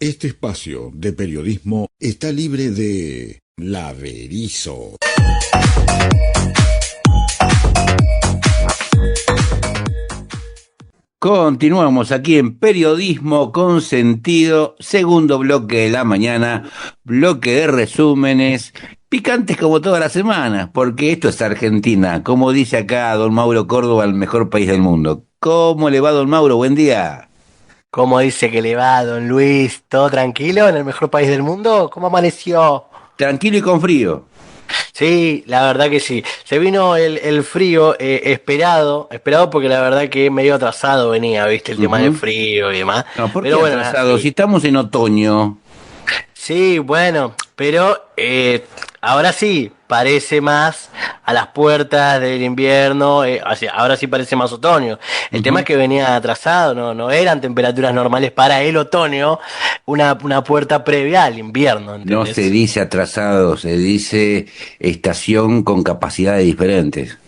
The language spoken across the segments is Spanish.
Este espacio de periodismo está libre de laverizo. Continuamos aquí en Periodismo con Sentido, segundo bloque de la mañana, bloque de resúmenes, picantes como toda la semana, porque esto es Argentina, como dice acá don Mauro Córdoba, el mejor país del mundo. ¿Cómo le va, don Mauro? Buen día. ¿Cómo dice que le va, don Luis? ¿Todo tranquilo en el mejor país del mundo? ¿Cómo amaneció? Tranquilo y con frío. Sí, la verdad que sí. Se vino el frío esperado porque la verdad que medio atrasado venía, viste, el tema del frío y demás. No, ¿por qué Pero bueno, atrasado? sí. Si estamos en otoño. Sí, bueno, pero ahora sí parece más a las puertas del invierno, ahora sí parece más otoño. El tema es que venía atrasado, no eran temperaturas normales para el otoño, una puerta previa al invierno, No ¿entendés? se dice atrasado, se dice estación con capacidades diferentes.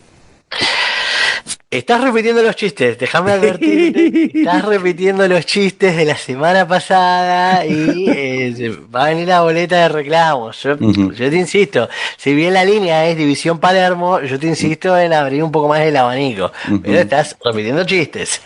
Estás repitiendo los chistes, déjame advertirte, estás repitiendo los chistes de la semana pasada y va a venir la boleta de reclamos. Yo te insisto, si bien la línea es División Palermo, yo te insisto en abrir un poco más el abanico, pero estás repitiendo chistes.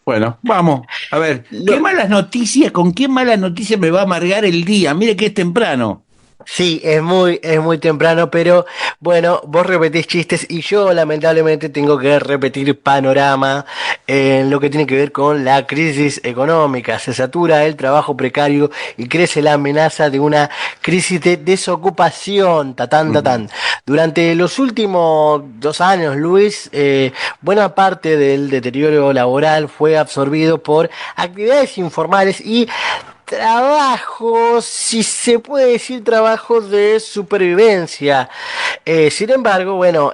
Bueno, vamos. A ver, ¿qué malas noticias? ¿Con qué malas noticias me va a amargar el día? Mire que es temprano. Sí, es muy temprano, pero bueno, vos repetís chistes y yo lamentablemente tengo que repetir panorama en lo que tiene que ver con la crisis económica. Se satura el trabajo precario y crece la amenaza de una crisis de desocupación. Tatán. Durante los últimos 2 años, Luis, buena parte del deterioro laboral fue absorbido por actividades informales y trabajos, si se puede decir, trabajos de supervivencia. Sin embargo, bueno,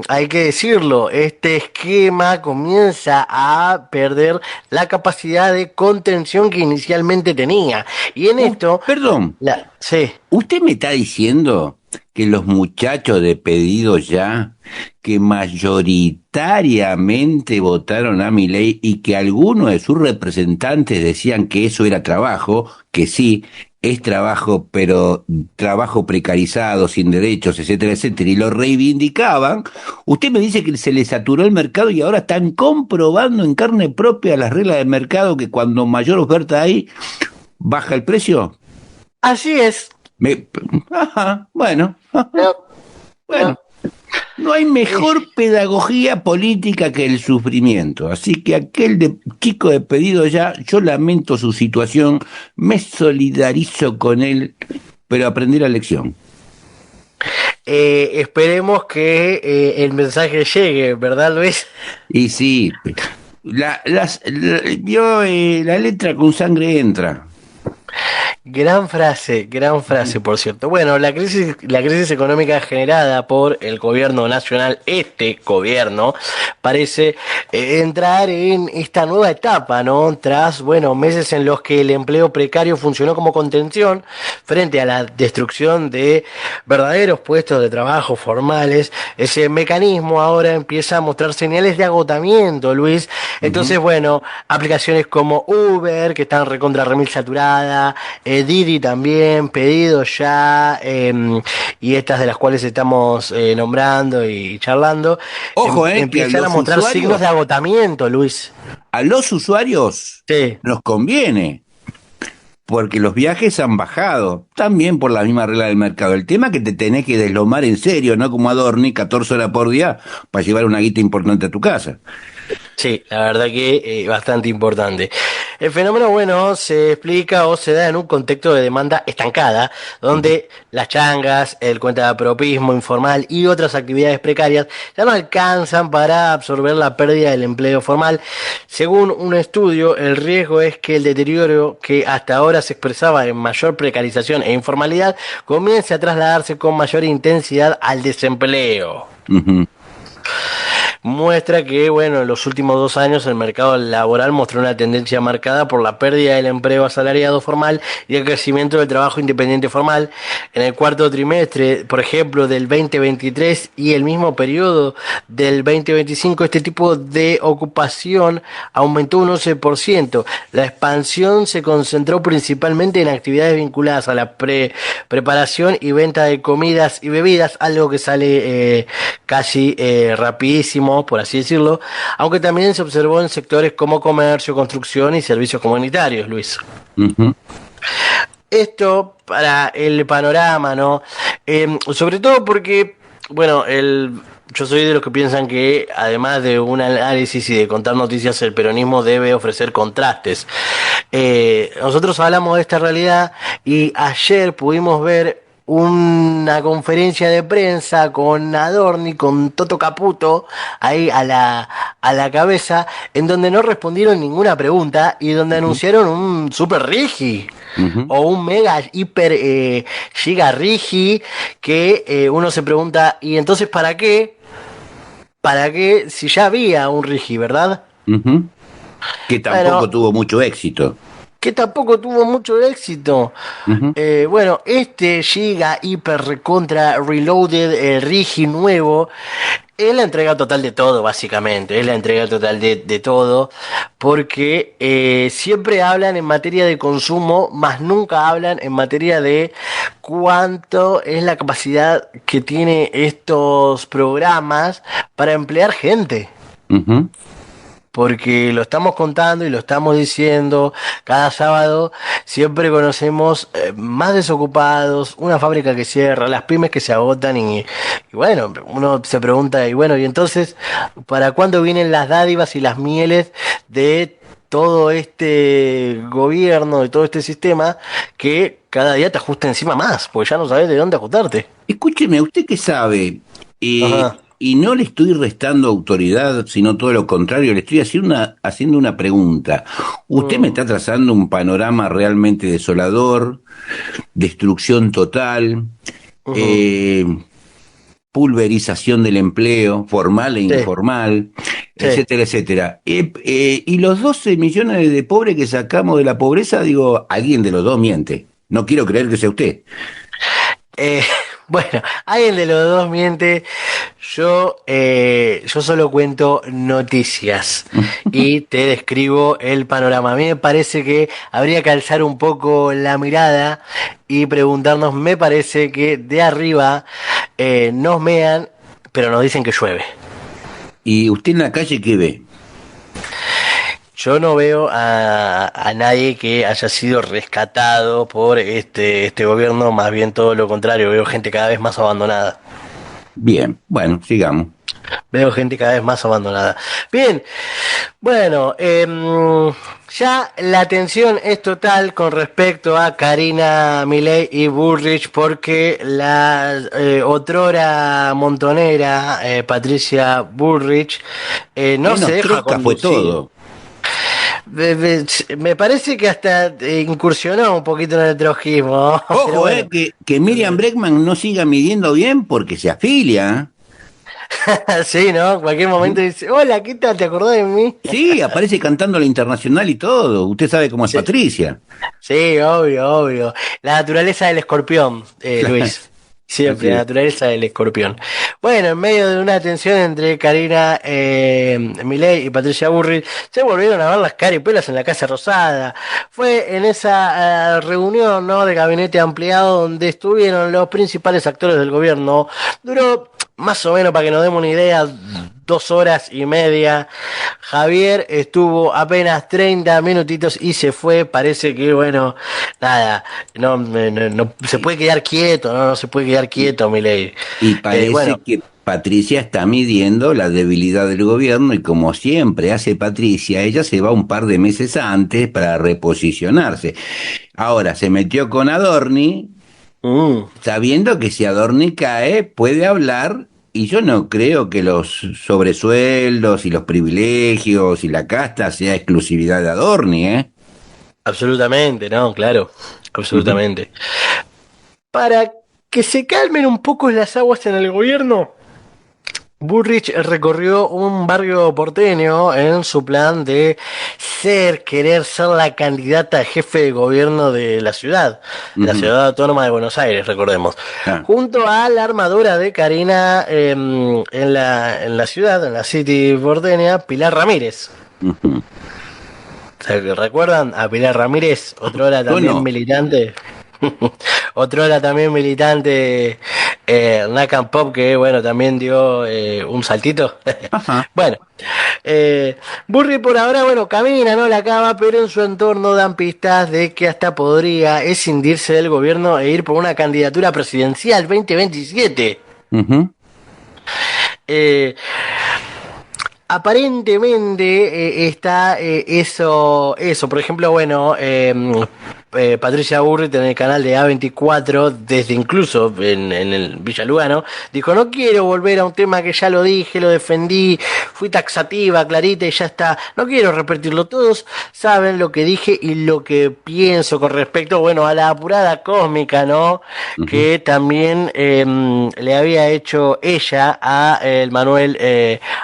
hay que decirlo, este esquema comienza a perder la capacidad de contención que inicialmente tenía. Y en esto... Perdón, Sí. ¿usted me está diciendo que los muchachos de Pedido Ya, que mayoritariamente votaron a Milei y que algunos de sus representantes decían que eso era trabajo, que sí, es trabajo, pero trabajo precarizado, sin derechos, etcétera, etcétera, y lo reivindicaban? Usted me dice que se les saturó el mercado y ahora están comprobando en carne propia las reglas del mercado que cuando mayor oferta hay, baja el precio. Así es. Bueno, bueno, no hay mejor pedagogía política que el sufrimiento, así que chico de Pedido Ya, yo lamento su situación, me solidarizo con él, pero aprendí la lección. Esperemos que el mensaje llegue, ¿verdad, Luis? Y sí, vio la letra con sangre entra. Gran frase, por cierto. Bueno, la crisis económica generada por el gobierno nacional, este gobierno, parece entrar en esta nueva etapa, ¿no? Tras, bueno, meses en los que el empleo precario funcionó como contención frente a la destrucción de verdaderos puestos de trabajo formales, ese mecanismo ahora empieza a mostrar señales de agotamiento, Luis. Entonces, bueno, aplicaciones como Uber, que están recontra remil saturadas, Didi también, Pedido Ya, y estas de las cuales estamos nombrando y charlando, Ojo, empiezan a mostrar signos de agotamiento, Luis. A los usuarios sí. Nos conviene, porque los viajes han bajado, también por la misma regla del mercado. El tema es que te tenés que deslomar en serio, no como Adorni, 14 horas por día, para llevar una guita importante a tu casa. Sí, la verdad que bastante importante. El fenómeno, bueno, se explica o se da en un contexto de demanda estancada, donde las changas, el cuentapropismo informal y otras actividades precarias ya no alcanzan para absorber la pérdida del empleo formal. Según un estudio, el riesgo es que el deterioro que hasta ahora se expresaba en mayor precarización e informalidad comience a trasladarse con mayor intensidad al desempleo. muestra que, bueno, en los últimos 2 años el mercado laboral mostró una tendencia marcada por la pérdida del empleo asalariado formal y el crecimiento del trabajo independiente formal. En el cuarto trimestre, por ejemplo, del 2023 y el mismo periodo del 2025, este tipo de ocupación aumentó un 11%. La expansión se concentró principalmente en actividades vinculadas a la preparación y venta de comidas y bebidas, algo que sale casi rapidísimo, por así decirlo, aunque también se observó en sectores como comercio, construcción y servicios comunitarios, Luis. Ujú. Esto para el panorama, ¿no? Sobre todo porque, bueno, yo soy de los que piensan que además de un análisis y de contar noticias, el peronismo debe ofrecer contrastes. Nosotros hablamos de esta realidad y ayer pudimos ver una conferencia de prensa con Adorni, con Toto Caputo, ahí a la cabeza, en donde no respondieron ninguna pregunta y donde anunciaron un super Rigi. O un mega hiper giga Rigi que uno se pregunta, ¿y entonces para qué? ¿Para qué? Si ya había un Rigi, ¿verdad? Ujú. Que tampoco Bueno, tuvo mucho éxito. que tampoco tuvo mucho éxito. Ujú. Bueno, este Giga Hyper Recontra Reloaded, el Rigi nuevo, es la entrega total de todo, básicamente. Es la entrega total de todo. Porque siempre hablan en materia de consumo, más nunca hablan en materia de cuánto es la capacidad que tiene estos programas para emplear gente. Ujú. Porque lo estamos contando y lo estamos diciendo cada sábado, siempre conocemos más desocupados, una fábrica que cierra, las pymes que se agotan y bueno, uno se pregunta, y bueno, y entonces, ¿para cuándo vienen las dádivas y las mieles de todo este gobierno, de todo este sistema que cada día te ajusta encima más, porque ya no sabes de dónde ajustarte? Escúcheme, ¿usted qué sabe? Ajá. Y no le estoy restando autoridad, sino todo lo contrario, le estoy haciendo una pregunta. Usted me Mm. está trazando un panorama realmente desolador, destrucción total, Ujú. eh, pulverización del empleo, formal e Sí, informal, sí. etcétera, etcétera. Y los 12 millones de pobres que sacamos de la pobreza, digo, alguien de los dos miente. No quiero creer que sea usted. Eh, bueno, alguien de los dos miente. Yo solo cuento noticias y te describo el panorama. A mí me parece que habría que alzar un poco la mirada y preguntarnos, me parece que de arriba nos mean, pero nos dicen que llueve. ¿Y usted en la calle qué ve? Yo no veo a nadie que haya sido rescatado por este gobierno, más bien todo lo contrario, veo gente cada vez más abandonada. Bien, bueno, sigamos. Veo gente cada vez más abandonada. Bien, bueno, ya la tensión es total con respecto a Karina Milei y Bullrich porque la otrora montonera Patricia Bullrich no se Menos deja trosca fue conducir. todo. Me parece que hasta incursionó un poquito en el trojismo, pero Ojo, bueno. que Miriam Bregman no siga midiendo bien porque se afilia. Sí, ¿no? En cualquier momento dice, hola, ¿qué tal? ¿Te acordás de mí? Sí, aparece cantando la internacional y todo. Usted sabe cómo es Sí, Patricia. sí, obvio, obvio. La naturaleza del escorpión, Luis. Siempre, Así la es. naturaleza del escorpión. Bueno, en medio de una tensión entre Karina Milei y Patricia Burrich, se volvieron a ver las caripelas en la Casa Rosada. Fue en esa reunión, ¿no?, de gabinete ampliado donde estuvieron los principales actores del gobierno. Duró más o menos, para que nos demos una idea, 2 horas y media. Javier estuvo apenas 30 minutitos y se fue. Parece que, bueno, nada, no se Y, puede quedar quieto, no se puede quedar y- quieto, Milei. y Bueno, parece que Patricia está midiendo la debilidad del gobierno y como siempre hace Patricia, ella se va un par de meses antes para reposicionarse. Ahora se metió con Adorni, mm, sabiendo que si Adorni cae puede hablar. Y yo no creo que los sobresueldos y los privilegios y la casta sea exclusividad de Adorni, ¿eh? absolutamente, no, claro, Ujú. absolutamente. Para que se calmen un poco las aguas en el gobierno, Bullrich recorrió un barrio porteño en su plan de querer ser la candidata a jefe de gobierno de la Ujú. ciudad autónoma de Buenos Aires, recordemos, Ah, junto a la armadura de Karina en la ciudad, en la City porteña, Pilar Ramírez. ujú. ¿Se recuerdan a Pilar Ramírez? Otrora Yo también no. militante. Otrora también militante Nacan Pop, que bueno, también dio un saltito. Ajá. Bueno, Burri por ahora, bueno, camina, no la cama, pero en su entorno dan pistas de que hasta podría escindirse del gobierno e ir por una candidatura presidencial 2027. Ujú. Eh, Aparentemente está eso, por ejemplo, bueno, Patricia Burrit en el canal de A24, desde incluso en el Villa Lugano, dijo, no quiero volver a un tema que ya lo dije, lo defendí, fui taxativa, clarita y ya está, no quiero repetirlo, todos saben lo que dije y lo que pienso con respecto, bueno, a la apurada cósmica, ¿no? Ujú. Que también le había hecho ella a el Manuel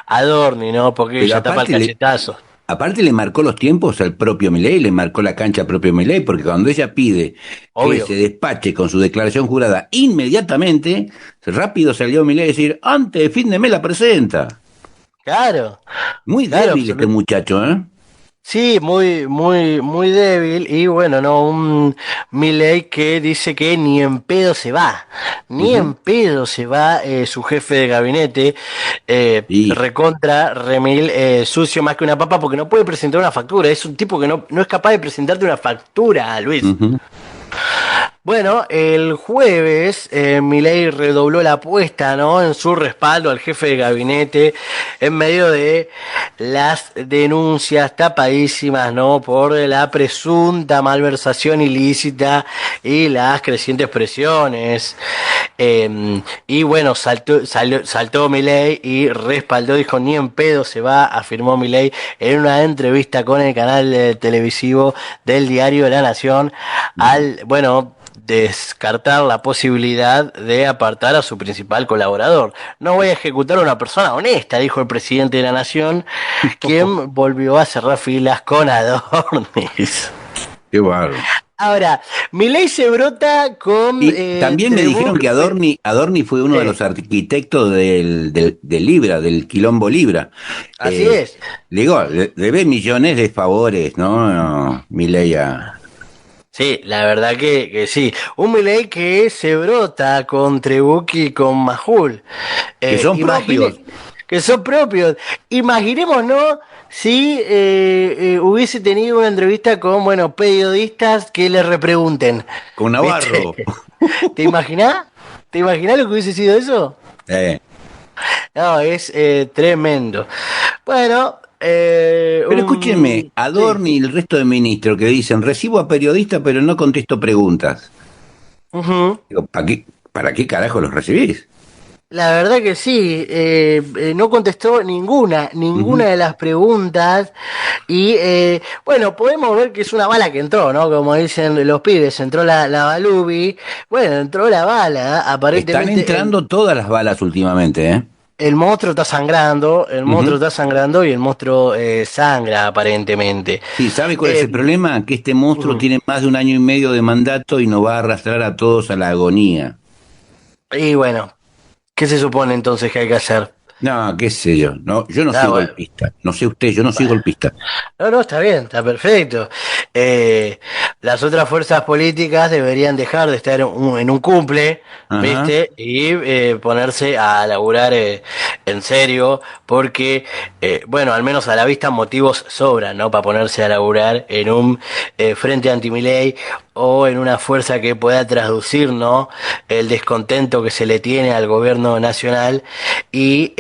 Adorni, ¿no? Porque Pero ella tapa el cachetazo. aparte le marcó los tiempos al propio Milei, le marcó la cancha al propio Milei, porque cuando ella pide que Obvio. se despache con su declaración jurada inmediatamente, rápido salió Milei a decir, antes de fin de mes la presenta. Claro, Muy claro, débil este absolutamente. muchacho, ¿eh? Sí, muy débil y bueno, no, un Milei que dice que ni en pedo se va, ni Ujú. en pedo se va su jefe de gabinete, Y, recontra, remil, sucio más que una papa porque no puede presentar una factura, es un tipo que no es capaz de presentarte una factura, Luis. ujú. Bueno, el jueves Milei redobló la apuesta, ¿no? En su respaldo al jefe de gabinete en medio de las denuncias tapadísimas, ¿no? Por la presunta malversación ilícita y las crecientes presiones. Y bueno, saltó Milei y respaldó, dijo ni en pedo se va, afirmó Milei en una entrevista con el canal televisivo del diario La Nación, al, bueno, descartar la posibilidad de apartar a su principal colaborador. No voy a ejecutar a una persona honesta, dijo el presidente de la Nación, quien volvió a cerrar filas con Adornis. Qué bárbaro. Ahora, Milei se brota con Y también me dijeron que Adorni fue uno de sí, los arquitectos del Libra, del Quilombo Libra. así Eh, es. le digo, le debe millones de favores, ¿no? Milei Sí, la verdad que sí. Un Milei que se brota con Trebucchi y con Majul. que son propios. Que son propios. Imaginemos, ¿no? Si hubiese tenido una entrevista con, bueno, periodistas que le repregunten. Con ¿Viste? Navarro. ¿Te imaginás? ¿Te imaginás lo que hubiese sido eso? Eh, No, es tremendo. Bueno, Pero escúchenme, sí. Adorni y el resto de ministros que dicen, recibo a periodistas pero no contesto preguntas. Ujú. Digo, para qué carajo los recibís? La verdad que sí, no contestó ninguna Ujú. de las preguntas y bueno, podemos ver que es una bala que entró, ¿no? Como dicen los pibes, entró la Balubi, bueno, entró la bala, Están aparentemente entrando todas las balas últimamente, ¿eh? el monstruo está sangrando, el monstruo Ujú. está sangrando y el monstruo sangra aparentemente. Sí, ¿sabe cuál es Eh, el problema? Que este monstruo ujú. tiene más de un año y medio de mandato y nos va a arrastrar a todos a la agonía. Y bueno, ¿qué se supone entonces que hay que hacer? No, qué sé yo. No, yo no Ah, soy bueno. golpista. No sé usted, yo no soy golpista. No, no, está bien, está perfecto. Eh, las otras fuerzas políticas deberían dejar de estar en un cumple, Ajá. ¿viste? Y ponerse a laburar en serio, porque, bueno, al menos a la vista motivos sobran, ¿no? Para ponerse a laburar en un frente anti-Milei o en una fuerza que pueda traducir, ¿no? El descontento que se le tiene al gobierno nacional y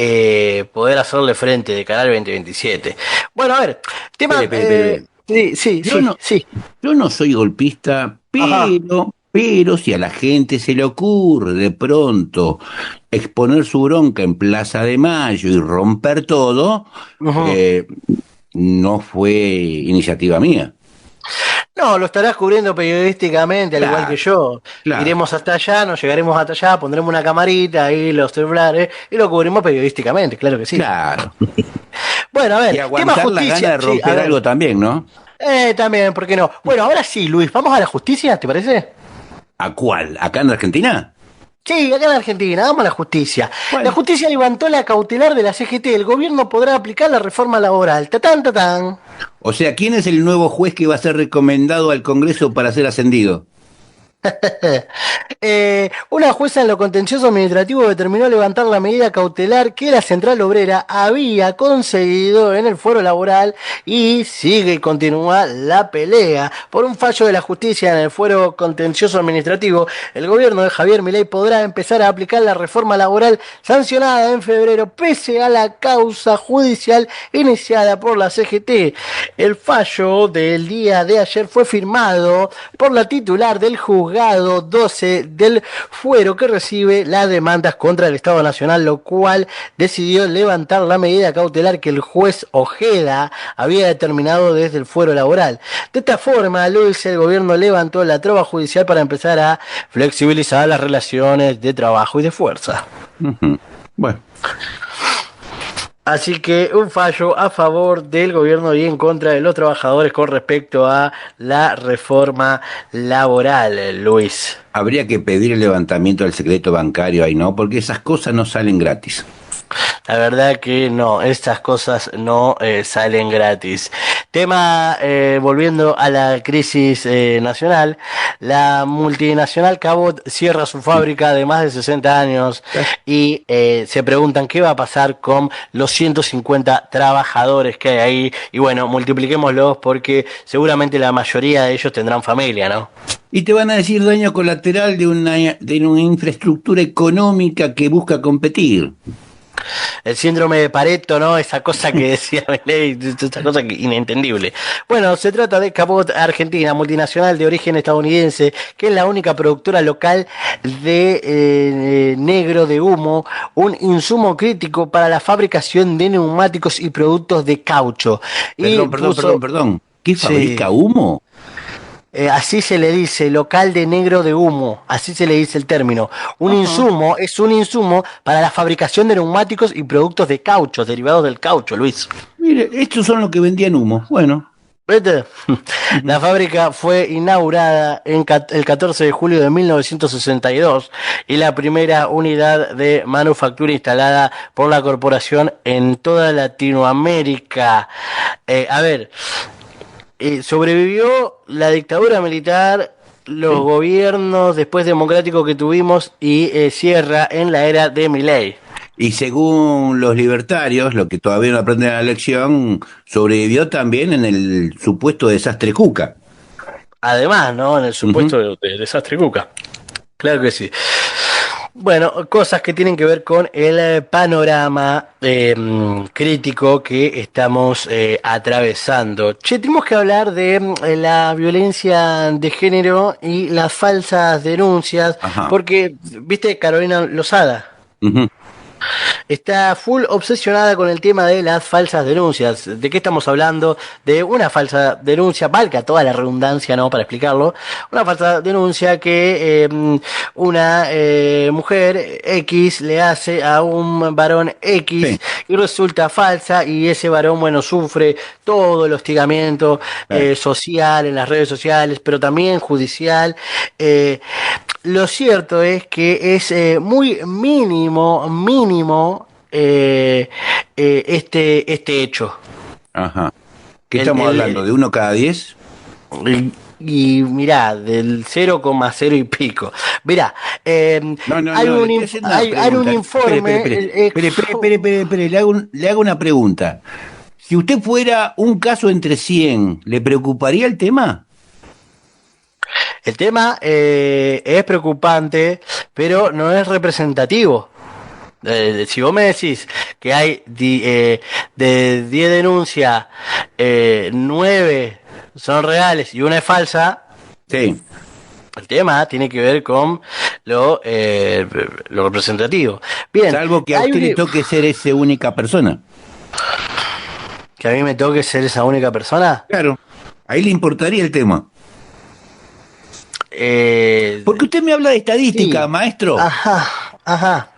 poder hacerle frente de cara al 2027. Bueno, a ver, tema... Espere. sí, sí, Yo sí, no, sí. yo no soy golpista, Ajá. pero si a la gente se le ocurre de pronto exponer su bronca en Plaza de Mayo y romper todo, Ujú. eh, no fue iniciativa mía. No, lo estarás cubriendo periodísticamente, al igual que Claro, yo. claro, Iremos hasta allá, nos llegaremos hasta allá, pondremos una camarita ahí, los celulares, y lo cubrimos periodísticamente, claro que sí. claro. Bueno, a Y ver, tema aguantar las ganas justicia. de Sí, a romper ver. algo también, ¿no? También, ¿por qué no? Bueno, ahora sí, Luis, vamos a la justicia, ¿te parece? ¿A cuál? ¿Acá en Argentina? Sí, acá en Argentina, vamos a la justicia. La Bueno. justicia levantó la cautelar de la CGT. El gobierno podrá aplicar la reforma laboral. Tatán, tatán. O sea, ¿quién es el nuevo juez que va a ser recomendado al Congreso para ser ascendido? Una jueza en lo contencioso administrativo determinó levantar la medida cautelar que la Central Obrera había conseguido en el fuero laboral y sigue y continúa la pelea. Por un fallo de la justicia en el fuero contencioso administrativo, el gobierno de Javier Milei podrá empezar a aplicar la reforma laboral sancionada en febrero pese a la causa judicial iniciada por la CGT. El fallo del día de ayer fue firmado por la titular del juzgado 12 del fuero que recibe las demandas contra el Estado Nacional, lo cual decidió levantar la medida cautelar que el juez Ojeda había determinado desde el fuero laboral. De esta forma, Luis, el gobierno levantó la traba judicial para empezar a flexibilizar las relaciones de trabajo y de fuerza. Ujú. Bueno, Así que un fallo a favor del gobierno y en contra de los trabajadores con respecto a la reforma laboral, Luis. habría que pedir el levantamiento del secreto bancario ahí, ¿no? Porque esas cosas no salen gratis. La verdad que no, estas cosas no salen gratis. Tema, volviendo a la crisis nacional, la multinacional Cabot cierra su fábrica de más de 60 años y se preguntan qué va a pasar con los 150 trabajadores que hay ahí. Y bueno, multipliquémoslos porque seguramente la mayoría de ellos tendrán familia, ¿no? Y te van a decir daño colateral de una infraestructura económica que busca competir. El síndrome de Pareto, ¿no? Esa cosa que decía Milei, esa cosa inentendible. Bueno, se trata de Cabot Argentina, multinacional de origen estadounidense, que es la única productora local de negro de humo, un insumo crítico para la fabricación de neumáticos y productos de caucho. Y Perdón. ¿Qué sí. fabrica humo? Así se le dice, local de negro de humo, así se le dice el término. Un Ajá. insumo es un insumo para la fabricación de neumáticos y productos de caucho, derivados del caucho, Luis. Mire, estos son los que vendían humo. Bueno. ¿Viste? La fábrica fue inaugurada el 14 de julio de 1962 y la primera unidad de manufactura instalada por la corporación en toda Latinoamérica. A ver, sobrevivió la dictadura militar, los Sí. gobiernos después democráticos que tuvimos y cierra en la era de Milei. Y según los libertarios, lo que todavía no aprenden la lección, sobrevivió también en el supuesto desastre Cuca. Además, ¿no? En el supuesto de desastre Cuca. Claro que sí. Bueno, cosas que tienen que ver con el panorama crítico que estamos atravesando. Che, tenemos que hablar de la violencia de género y las falsas denuncias, Ajá. porque, viste, Carolina Lozada Ujú. está full obsesionada con el tema de las falsas denuncias. ¿De qué estamos hablando? De una falsa denuncia, valga toda la redundancia, ¿no? Para explicarlo. Una falsa denuncia que una mujer X le hace a un varón X Sí. y resulta falsa y ese varón, bueno, sufre todo el hostigamiento social en las redes sociales, pero también judicial. Lo cierto es que es muy mínimo este hecho. Ajá. ¿Qué El- estamos el- hablando? ¿De 1 cada 10? Y mirá, del 0,0 y pico. Mirá, No, no, hay no, un, le estoy haciendo una hay un pregunta. informe. Espere, le hago una pregunta. Si usted fuera un caso entre 100, ¿le preocuparía el tema? El tema es preocupante, pero no es representativo. Si vos me decís que hay de 10 denuncias, 9 son reales y una es falsa, Sí. el tema tiene que ver con lo representativo. Bien, Salvo que a hay usted le un- toque ser esa única persona. que a mí me toque ser esa única persona. Claro. Ahí le importaría el tema. Porque usted me habla de estadística, sí. maestro. Ajá.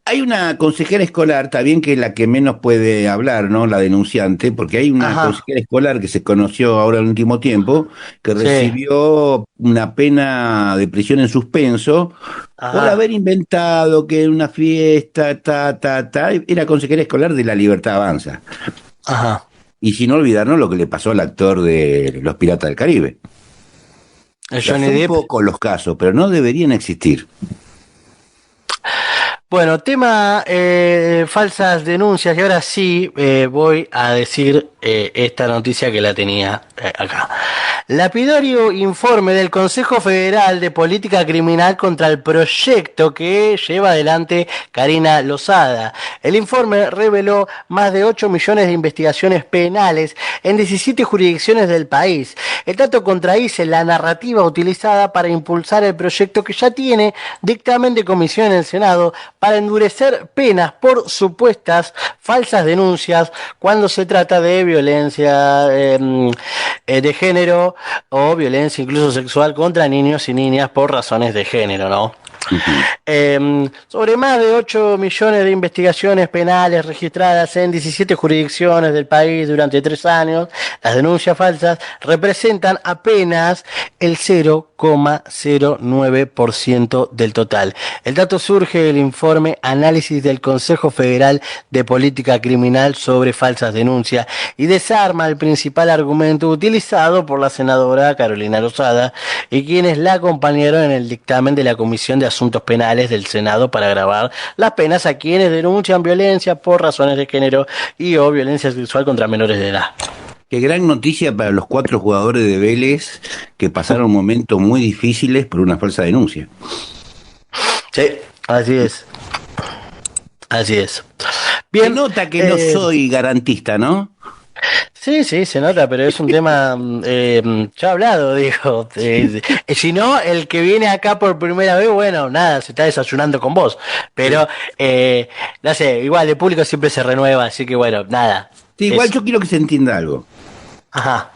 Hay una consejera escolar, está bien que es la que menos puede hablar, ¿no? La denunciante, porque hay una Ajá. consejera escolar que se conoció ahora en el último tiempo, que Sí. recibió una pena de prisión en suspenso por haber Ajá. inventado que en una fiesta, era consejera escolar de La Libertad Avanza. Ajá. Y sin olvidarnos lo que le pasó al actor de Los Piratas del Caribe. O sea, Johnny son Depp. pocos los casos, pero no deberían existir. Bueno, tema falsas denuncias y ahora sí voy a decir esta noticia que la tenía acá. Lapidario informe del Consejo Federal de Política Criminal contra el proyecto que lleva adelante Karina Lozada. El informe reveló más de 8 millones de investigaciones penales en 17 jurisdicciones del país. El dato contradice la narrativa utilizada para impulsar el proyecto que ya tiene dictamen de comisión en el Senado para endurecer penas por supuestas falsas denuncias cuando se trata de violencia de género o violencia incluso sexual contra niños y niñas por razones de género, ¿no? Ujú. Sobre más de 8 millones de investigaciones penales registradas en 17 jurisdicciones del país durante 3 años, las denuncias falsas representan apenas el 0,09% del total. El dato surge del informe Análisis del Consejo Federal de Política Criminal sobre falsas denuncias y desarma el principal argumento utilizado por la senadora Carolina Lozada y quienes la acompañaron en el dictamen de la Comisión de Asuntos Penales del Senado para agravar las penas a quienes denuncian violencia por razones de género y o violencia sexual contra menores de edad. Qué gran noticia para los 4 jugadores de Vélez que pasaron momentos muy difíciles por una falsa denuncia. Sí, así es. Así es. Se nota que no soy garantista, ¿no? Sí, se nota, pero es un tema ya hablado, digo. Si no, el que viene acá por primera vez, bueno, nada, se está desayunando con vos. Pero, no sé, igual el público siempre se renueva, así que bueno, nada. Sí, igual yo quiero que se entienda algo. Ajá.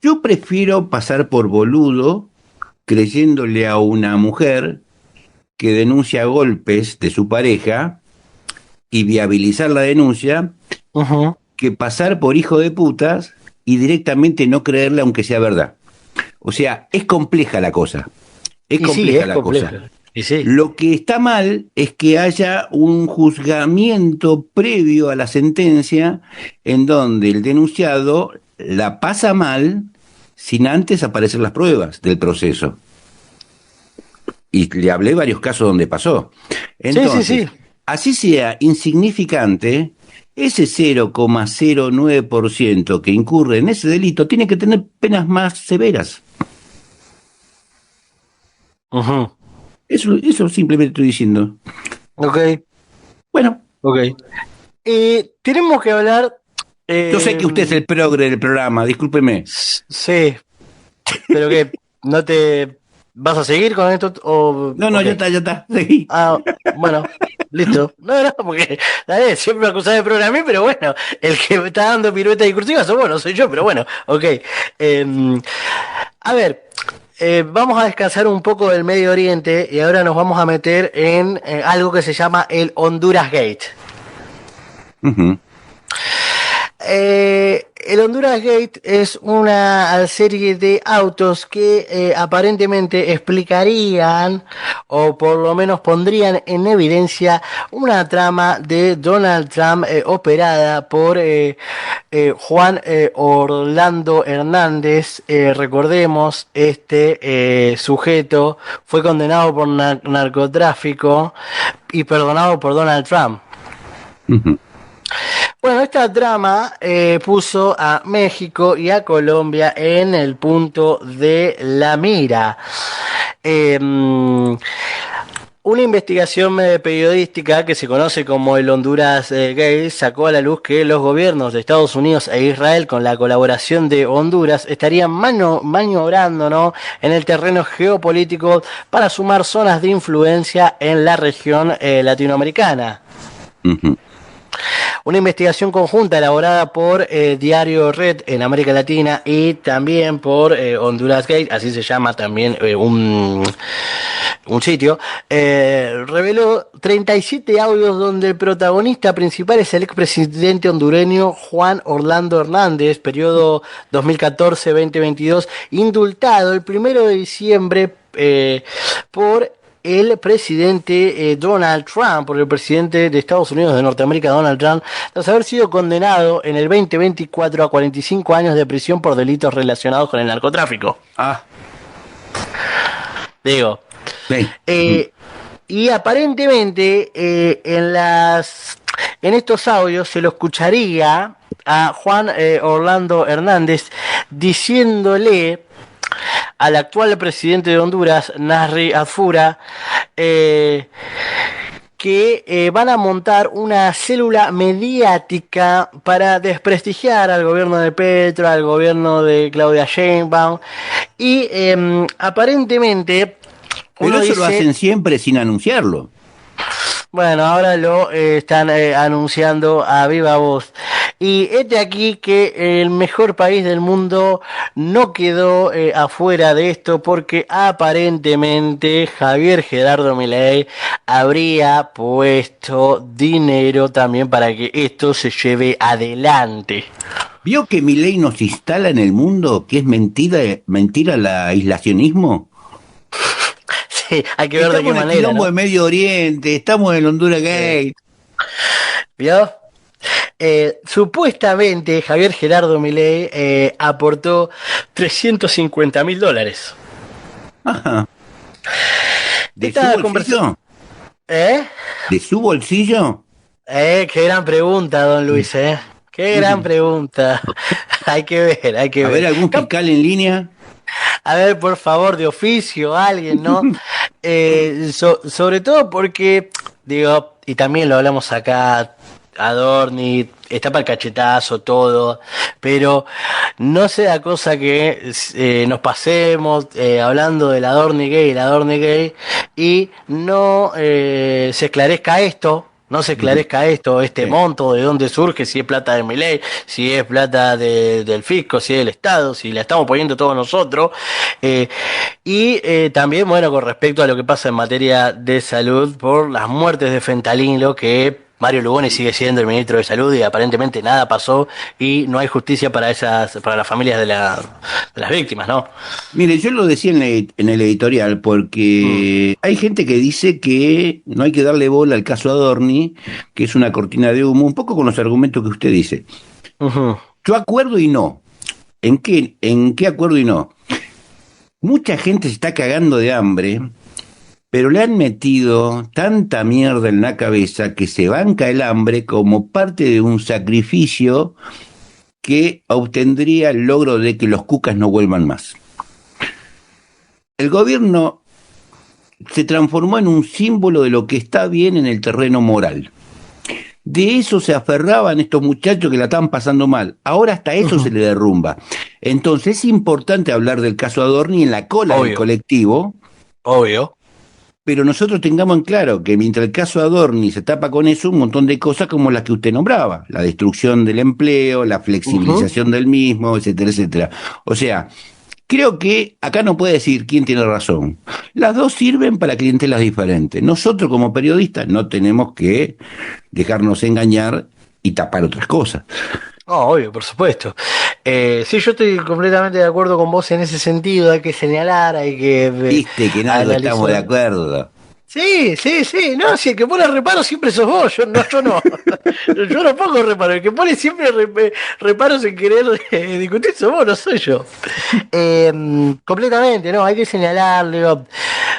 Yo prefiero pasar por boludo creyéndole a una mujer que denuncia golpes de su pareja y viabilizar la denuncia Uh-huh. que pasar por hijo de putas y directamente no creerle aunque sea verdad. O sea, es compleja la cosa. Es compleja la cosa. Y sí. Lo que está mal es que haya un juzgamiento previo a la sentencia en donde el denunciado la pasa mal sin antes aparecer las pruebas del proceso. Y le hablé varios casos donde pasó. Entonces, Sí. así sea insignificante, ese 0,09% que incurre en ese delito tiene que tener penas más severas. Uh-huh. Eso simplemente estoy diciendo. Ok. Bueno. Ok. Tenemos que hablar... Yo sé que usted es el progre del programa, discúlpeme. Sí, pero que no te... ¿Vas a seguir con esto? O... No, okay. ya está, seguí. Bueno, listo. No, porque siempre me acusás de programé, pero bueno, el que me está dando piruetas discursivas soy yo, pero bueno, ok. A ver, vamos a descansar un poco del Medio Oriente y ahora nos vamos a meter en algo que se llama el Honduras Gate. Uh-huh. El Honduras Gate es una serie de autos que aparentemente explicarían o por lo menos pondrían en evidencia una trama de Donald Trump operada por Juan Orlando Hernández. Recordemos, este sujeto fue condenado por narcotráfico y perdonado por Donald Trump. Uh-huh. Bueno, esta trama puso a México y a Colombia en el punto de la mira. Una investigación periodística que se conoce como el Honduras Gate sacó a la luz que los gobiernos de Estados Unidos e Israel, con la colaboración de Honduras, estarían maniobrando, ¿no?, en el terreno geopolítico para sumar zonas de influencia en la región latinoamericana. Uh-huh. Una investigación conjunta elaborada por Diario Red en América Latina y también por Honduras Gate, así se llama también un sitio, reveló 37 audios donde el protagonista principal es el expresidente hondureño Juan Orlando Hernández, periodo 2014-2022, indultado el 1 de diciembre por el presidente Donald Trump, por el presidente de Estados Unidos de Norteamérica, Donald Trump, tras haber sido condenado en el 2024 a 45 años de prisión por delitos relacionados con el narcotráfico. Digo. Sí. Y aparentemente en estos audios se lo escucharía a Juan Orlando Hernández diciéndole al actual presidente de Honduras, Nasri Afura, que van a montar una célula mediática para desprestigiar al gobierno de Petro, al gobierno de Claudia Sheinbaum, y aparentemente... Pero eso lo hacen siempre sin anunciarlo. Bueno, ahora lo están anunciando a viva voz. Y aquí que el mejor país del mundo no quedó afuera de esto, porque aparentemente Javier Gerardo Milei habría puesto dinero también para que esto se lleve adelante. ¿Vio que Milei nos instala en el mundo que es mentira el aislacionismo? Sí, hay que ver de qué manera. Estamos en el de Medio Oriente, estamos en el Honduras Gate. ¿Vio? Supuestamente Javier Gerardo Milei aportó $350.000. Ajá. ¿De su bolsillo? ¿De su bolsillo? Qué gran pregunta, don Luis, Qué gran pregunta. Hay que ver. A ver, ¿algún fiscal en línea? A ver, por favor, de oficio, alguien, ¿no? Sobre todo porque, digo, y también lo hablamos acá, Adorni, está para el cachetazo, todo, pero no sea cosa que nos pasemos hablando del Adorni gay, y no se esclarezca esto. No se esclarezca este monto, de dónde surge, si es plata de Milei, si es plata del fisco, si es del Estado, si la estamos poniendo todos nosotros. Y también, bueno, con respecto a lo que pasa en materia de salud por las muertes de fentanilo, que Mario Lugoni sigue siendo el ministro de Salud y aparentemente nada pasó y no hay justicia para las familias de las víctimas, ¿no? Mire, yo lo decía en el editorial porque hay gente que dice que no hay que darle bola al caso Adorni, que es una cortina de humo, un poco con los argumentos que usted dice. Yo acuerdo y no. ¿En qué acuerdo y no? Mucha gente se está cagando de hambre, pero le han metido tanta mierda en la cabeza que se banca el hambre como parte de un sacrificio que obtendría el logro de que los cucas no vuelvan más. El gobierno se transformó en un símbolo de lo que está bien en el terreno moral. De eso se aferraban estos muchachos que la estaban pasando mal. Ahora hasta eso se le derrumba. Entonces es importante hablar del caso Adorni en la cola del colectivo. Obvio. Pero nosotros tengamos en claro que mientras el caso Adorni se tapa con eso, un montón de cosas como las que usted nombraba, la destrucción del empleo, la flexibilización del mismo, etcétera, etcétera. O sea, creo que acá no puede decir quién tiene razón. Las dos sirven para clientelas diferentes. Nosotros como periodistas no tenemos que dejarnos engañar y tapar otras cosas. Obvio, por supuesto. Sí, yo estoy completamente de acuerdo con vos en ese sentido. Hay que señalar, hay que... Viste que no estamos de acuerdo. Sí, no, si el que pone reparo siempre sos vos, yo no. Yo no pongo reparo, el que pone siempre reparos en querer discutir sos vos, no soy yo. Completamente, no, hay que señalar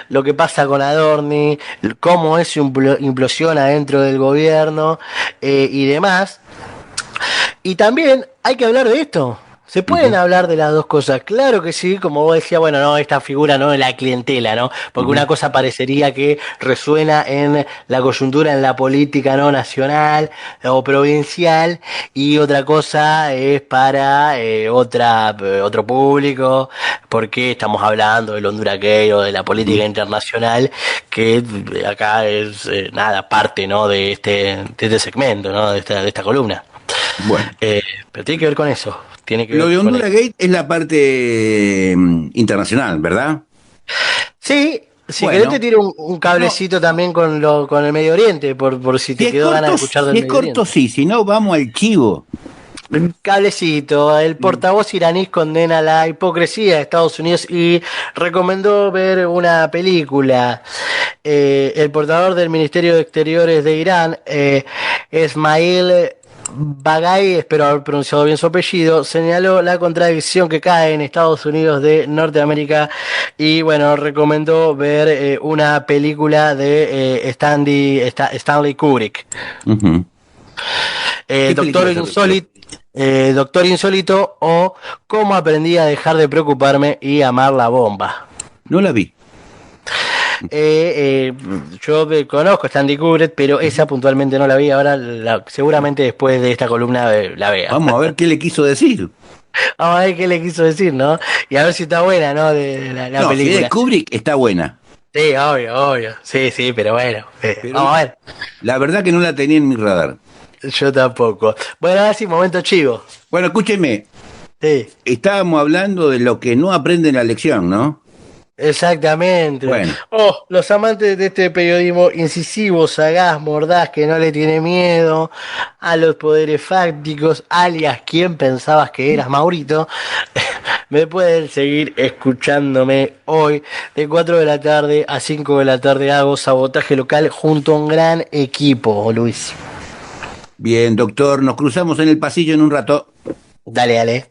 lo que pasa con Adorni, cómo eso implosiona dentro del gobierno y demás. Y también hay que hablar de esto. Se pueden hablar de las dos cosas, claro que sí, como vos decías, bueno, no, esta figura no de la clientela, ¿no? Porque una cosa parecería que resuena en la coyuntura, en la política no nacional o provincial, y otra cosa es para otro público, porque estamos hablando del Honduras Gay o de la política internacional, que acá es nada, parte, ¿no? de este segmento, ¿no? De esta columna. Bueno, Pero tiene que ver con eso. Tiene que lo ver de con Honduras Gate es la parte internacional, ¿verdad? Sí, si querés Bueno, te tiro un no, cablecito también con el Medio Oriente, por si si te es quedó ganas de escuchar del si es Medio corto, Oriente. sí, si no, vamos al chivo. Un cablecito, el portavoz iraní condena la hipocresía de Estados Unidos y recomendó ver una película. El portador del Ministerio de Exteriores de Irán, Esmail Baghai, espero haber pronunciado bien su apellido, señaló la contradicción que cae en Estados Unidos de Norteamérica y bueno, recomendó ver una película de Stanley Kubrick. Ujú. ¿Qué Doctor película se refiere? Insólito, Doctor Insólito o Cómo aprendí a dejar de preocuparme y amar la bomba. No la vi. Yo conozco a Stanley Kubrick, pero esa puntualmente no la vi. Ahora seguramente después de esta columna la vea. Vamos a ver qué le quiso decir. Vamos a ver qué le quiso decir, ¿no? Y a ver si está buena, ¿no? De la No, si es de película. Kubrick, está buena. Sí, obvio. Sí, pero bueno. Pero Vamos a ver. la verdad que no la tenía en mi radar. Yo tampoco. Bueno, ahora sí, momento chivo. Bueno, escúcheme. Sí. Estábamos hablando de lo que no aprende en la lección, ¿no? Exactamente. Bueno, Oh, los amantes de este periodismo incisivo, sagaz, mordaz, que no le tiene miedo a los poderes fácticos, alias, ¿quién pensabas que eras, Maurito? Me pueden seguir escuchándome hoy de 4 de la tarde a 5 de la tarde. Hago sabotaje local junto a un gran equipo, Luis. bien, doctor, nos cruzamos en el pasillo en un rato. Dale.